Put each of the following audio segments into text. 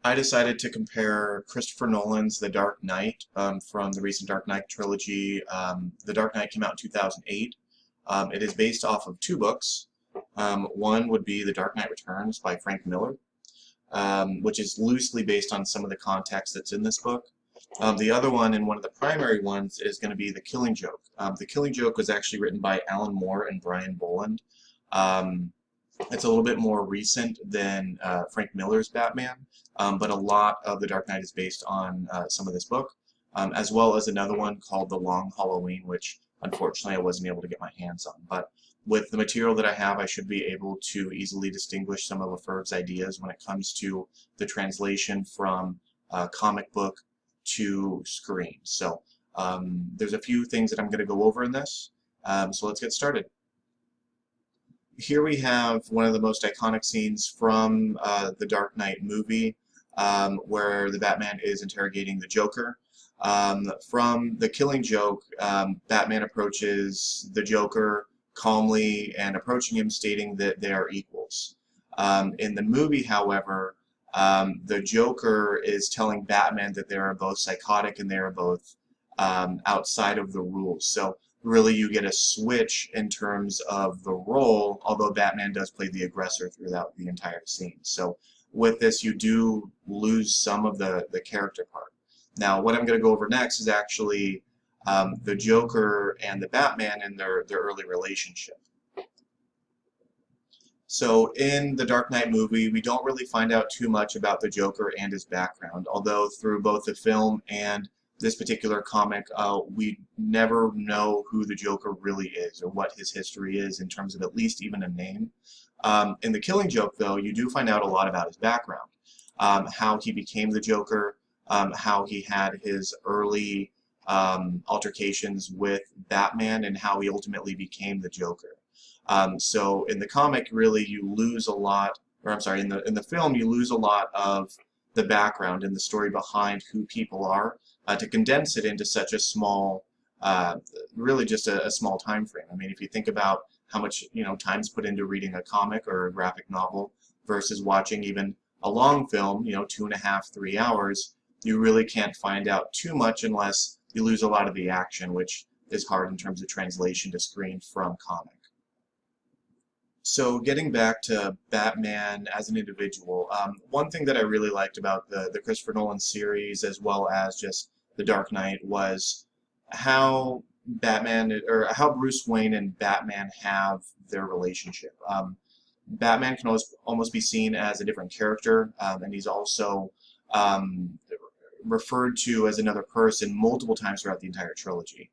I decided to compare Christopher Nolan's The Dark Knight from the recent Dark Knight trilogy. The Dark Knight came out in 2008. It is based off of two books. One would be The Dark Knight Returns by Frank Miller, which is loosely based on some of the context that's in this book. The other one, and one of the primary ones, is going to be The Killing Joke. The Killing Joke was actually written by Alan Moore and Brian Boland. It's a little bit more recent than Frank Miller's Batman, but a lot of The Dark Knight is based on some of this book, as well as another one called The Long Halloween, which unfortunately I wasn't able to get my hands on. But with the material that I have, I should be able to easily distinguish some of Lefebvre's ideas when it comes to the translation from comic book to screen. So there's a few things that I'm going to go over in this, so let's get started. Here we have one of the most iconic scenes from the Dark Knight movie, where the Batman is interrogating the Joker. From The Killing Joke, Batman approaches the Joker calmly and approaching him, stating that they are equals. In the movie, however, the Joker is telling Batman that they are both psychotic and they are both outside of the rules. So really you get a switch in terms of the role, although Batman does play the aggressor throughout the entire scene. So with this, you do lose some of the character part. Now, what I'm going to go over next is actually the Joker and the Batman and their early relationship. So in the Dark Knight movie, we don't really find out too much about the Joker and his background, although through both the film and this particular comic, we never know who the Joker really is or what his history is in terms of at least even a name. In The Killing Joke, though, you do find out a lot about his background, how he became the Joker, how he had his early altercations with Batman, and how he ultimately became the Joker. So in the comic, really, you lose a lot, or I'm sorry, in the film, you lose a lot of the background and the story behind who people are, to condense it into such a small, really just a small time frame. I mean, if you think about how much time's put into reading a comic or a graphic novel versus watching even a long film, 2.5, 3 hours, you really can't find out too much unless you lose a lot of the action, which is hard in terms of translation to screen from comic. So getting back to Batman as an individual, one thing that I really liked about the Christopher Nolan series, as well as just The Dark Knight, was how Batman, or how Bruce Wayne and Batman have their relationship. Batman can almost be seen as a different character, and he's also referred to as another person multiple times throughout the entire trilogy.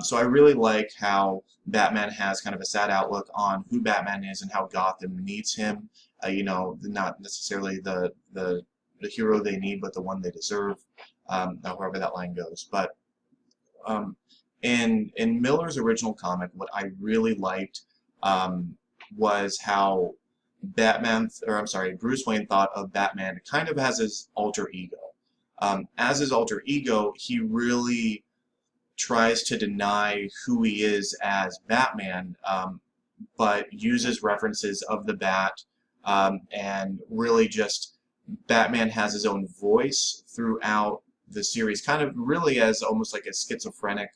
So I really like how Batman has kind of a sad outlook on who Batman is and how Gotham needs him. Not necessarily the hero they need, but the one they deserve, however that line goes. But in Miller's original comic, what I really liked was how Bruce Wayne thought of Batman kind of as his alter ego. As his alter ego, he really tries to deny who he is as Batman, but uses references of the Bat, and really just Batman has his own voice throughout the series, kind of really as almost like a schizophrenic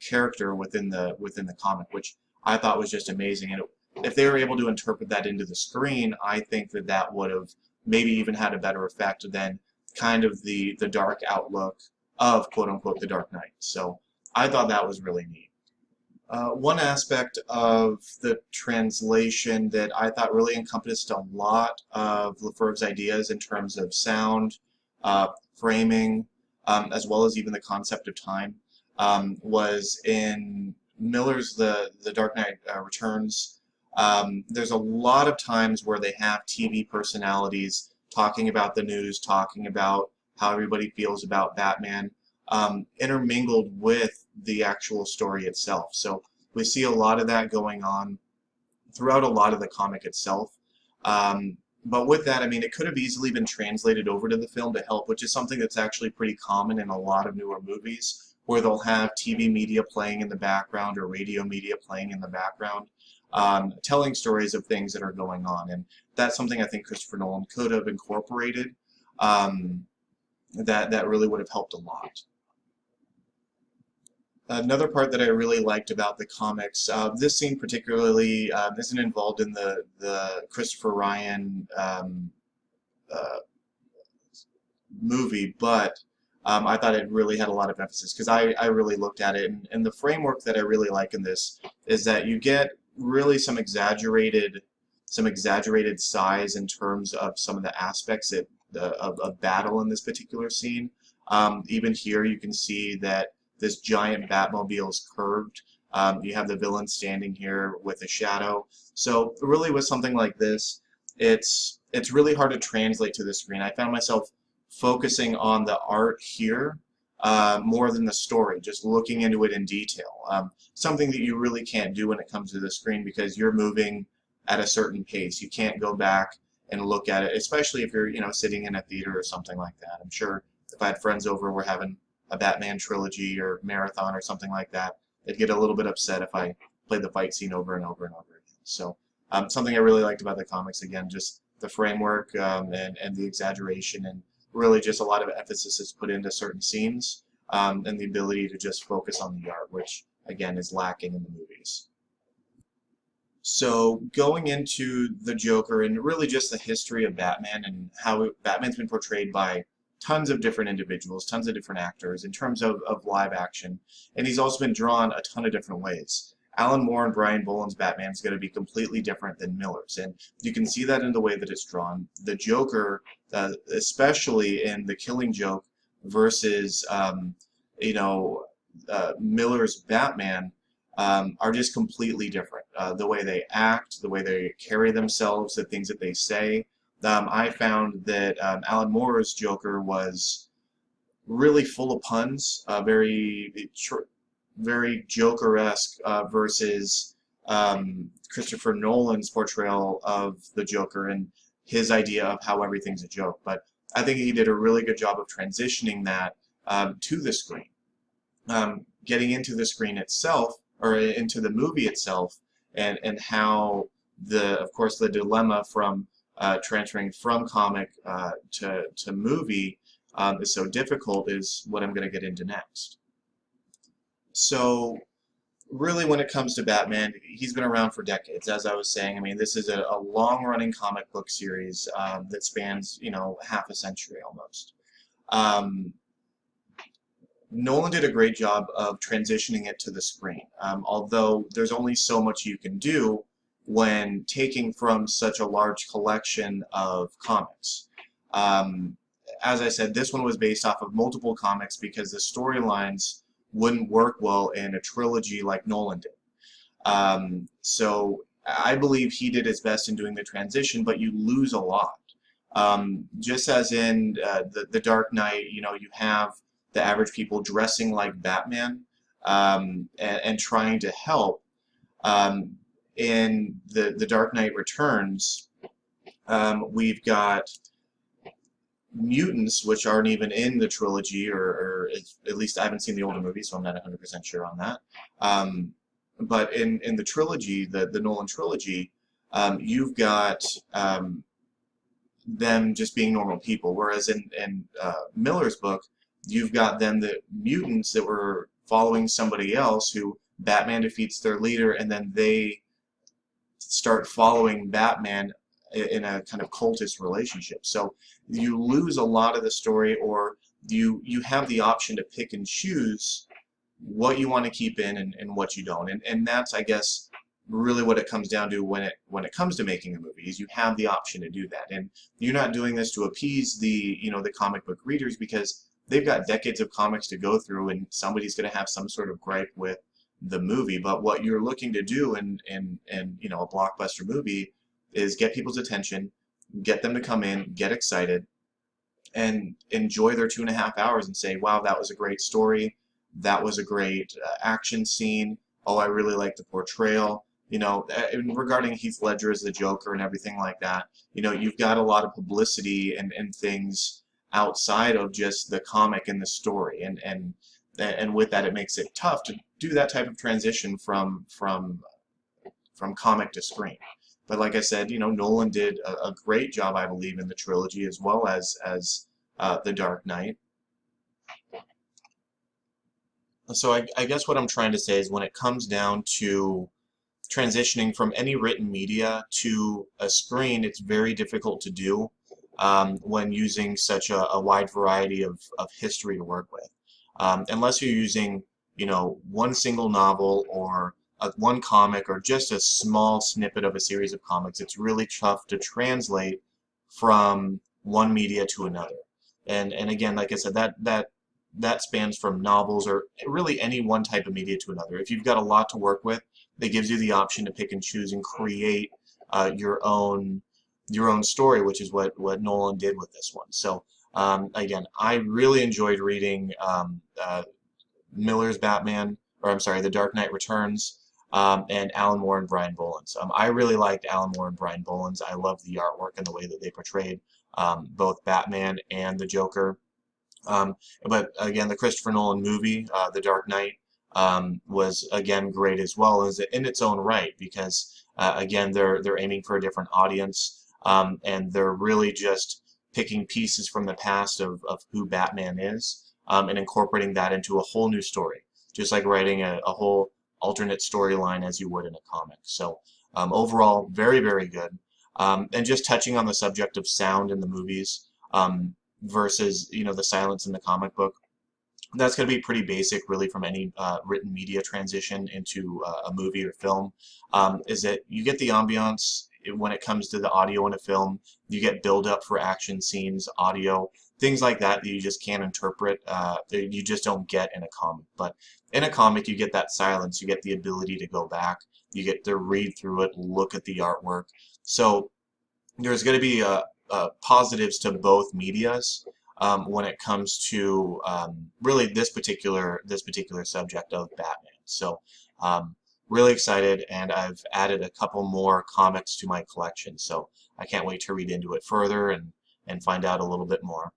character within the comic, which I thought was just amazing. And if they were able to interpret that into the screen, I think that would have maybe even had a better effect than kind of the dark outlook of quote-unquote The Dark Knight. So I thought that was really neat. One aspect of the translation that I thought really encompassed a lot of Lefebvre's ideas in terms of sound, framing, as well as even the concept of time, was in Miller's The Dark Knight Returns. There's a lot of times where they have TV personalities talking about the news, talking about how everybody feels about Batman, intermingled with the actual story itself. So we see a lot of that going on throughout a lot of the comic itself. But with that, I mean, it could have easily been translated over to the film to help, which is something that's actually pretty common in a lot of newer movies, where they'll have TV media playing in the background or radio media playing in the background, telling stories of things that are going on. And that's something I think Christopher Nolan could have incorporated. that really would have helped a lot. Another part that I really liked about the comics, this scene particularly isn't involved in the Christopher Ryan uh, movie, but I thought it really had a lot of emphasis because I really looked at it, and the framework that I really like in this is that you get really some exaggerated size in terms of some of the aspects of battle in this particular scene. Even here you can see that this giant Batmobile is curved. You have the villain standing here with a shadow. So really with something like this, it's really hard to translate to the screen. I found myself focusing on the art here more than the story, just looking into it in detail. Something that you really can't do when it comes to the screen because you're moving at a certain pace. You can't go back and look at it, especially if you're, sitting in a theater or something like that. I'm sure if I had friends over, we're having a Batman trilogy or marathon or something like that, they'd get a little bit upset if I played the fight scene over and over and over again. So something I really liked about the comics, again, just the framework and the exaggeration, and really just a lot of emphasis is put into certain scenes, and the ability to just focus on the art, which again is lacking in the movies. So going into the Joker and really just the history of Batman and how Batman's been portrayed by tons of different individuals, tons of different actors in terms of live action, and he's also been drawn a ton of different ways. Alan Moore and Brian Boland's Batman is going to be completely different than Miller's, and you can see that in the way that it's drawn. The Joker, especially in The Killing Joke versus Miller's Batman, are just completely different. The way they act, the way they carry themselves, the things that they say. I found that Alan Moore's Joker was really full of puns, very Joker-esque, versus Christopher Nolan's portrayal of the Joker and his idea of how everything's a joke. But I think he did a really good job of transitioning that to the screen. Getting into the screen itself, or into the movie itself, and how of course the dilemma from transferring from comic to movie is so difficult is what I'm going to get into next. So really when it comes to Batman, he's been around for decades, as I was saying. I mean, this is a long-running comic book series that spans, half a century almost. Nolan did a great job of transitioning it to the screen, although there's only so much you can do when taking from such a large collection of comics. As I said, this one was based off of multiple comics because the storylines wouldn't work well in a trilogy like Nolan did. So I believe he did his best in doing the transition, but you lose a lot. Just as in the Dark Knight, you have the average people dressing like Batman and trying to help. In the Dark Knight Returns, we've got mutants, which aren't even in the trilogy, or at least I haven't seen the older movie, so I'm not 100% sure on that. But in the trilogy, the Nolan trilogy, you've got them just being normal people, whereas in Miller's book, you've got them, the mutants that were following somebody else who Batman defeats their leader, and then they start following Batman in a kind of cultist relationship. So you lose a lot of the story, or you have the option to pick and choose what you want to keep in and what you don't. And that's, I guess, really what it comes down to when it comes to making a movie, is you have the option to do that. And you're not doing this to appease the comic book readers, because they've got decades of comics to go through, and somebody's going to have some sort of gripe with the movie. But what you're looking to do in a blockbuster movie is get people's attention, get them to come in, get excited, and enjoy their 2.5 hours and say, wow, that was a great story, that was a great action scene, oh, I really like the portrayal. Regarding Heath Ledger as the Joker and everything like that, you've got a lot of publicity and things outside of just the comic and the story, and with that, it makes it tough to do that type of transition from comic to screen. But like I said, you know, Nolan did a great job, I believe, in the trilogy as well as The Dark Knight. So I guess what I'm trying to say is when it comes down to transitioning from any written media to a screen, it's very difficult to do when using such a wide variety of history to work with. Unless you're using, you know, one single novel or one comic or just a small snippet of a series of comics, it's really tough to translate from one media to another. And again, like I said, that spans from novels or really any one type of media to another. If you've got a lot to work with, that gives you the option to pick and choose and create your own story, which is what Nolan did with this one. So again, I really enjoyed reading Miller's Batman, or I'm sorry, The Dark Knight Returns, and Alan Moore and Brian Bolland. I really liked Alan Moore and Brian Bolland. I loved the artwork and the way that they portrayed both Batman and the Joker. But again, the Christopher Nolan movie, The Dark Knight, was again great as well as in its own right, because again they're aiming for a different audience, and they're really just picking pieces from the past of who Batman is, and incorporating that into a whole new story, just like writing a whole alternate storyline as you would in a comic. So overall, very, very good. And just touching on the subject of sound in the movies versus, you know, the silence in the comic book, that's going to be pretty basic really from any written media transition into a movie or film, is that you get the ambiance when it comes to the audio in a film. You get build up for action scenes, audio, things like that you just can't interpret, that you just don't get in a comic. But in a comic you get that silence, you get the ability to go back, you get to read through it, look at the artwork. So there's going to be positives to both medias when it comes to really this particular subject of Batman. So really excited, and I've added a couple more comics to my collection, so I can't wait to read into it further and find out a little bit more.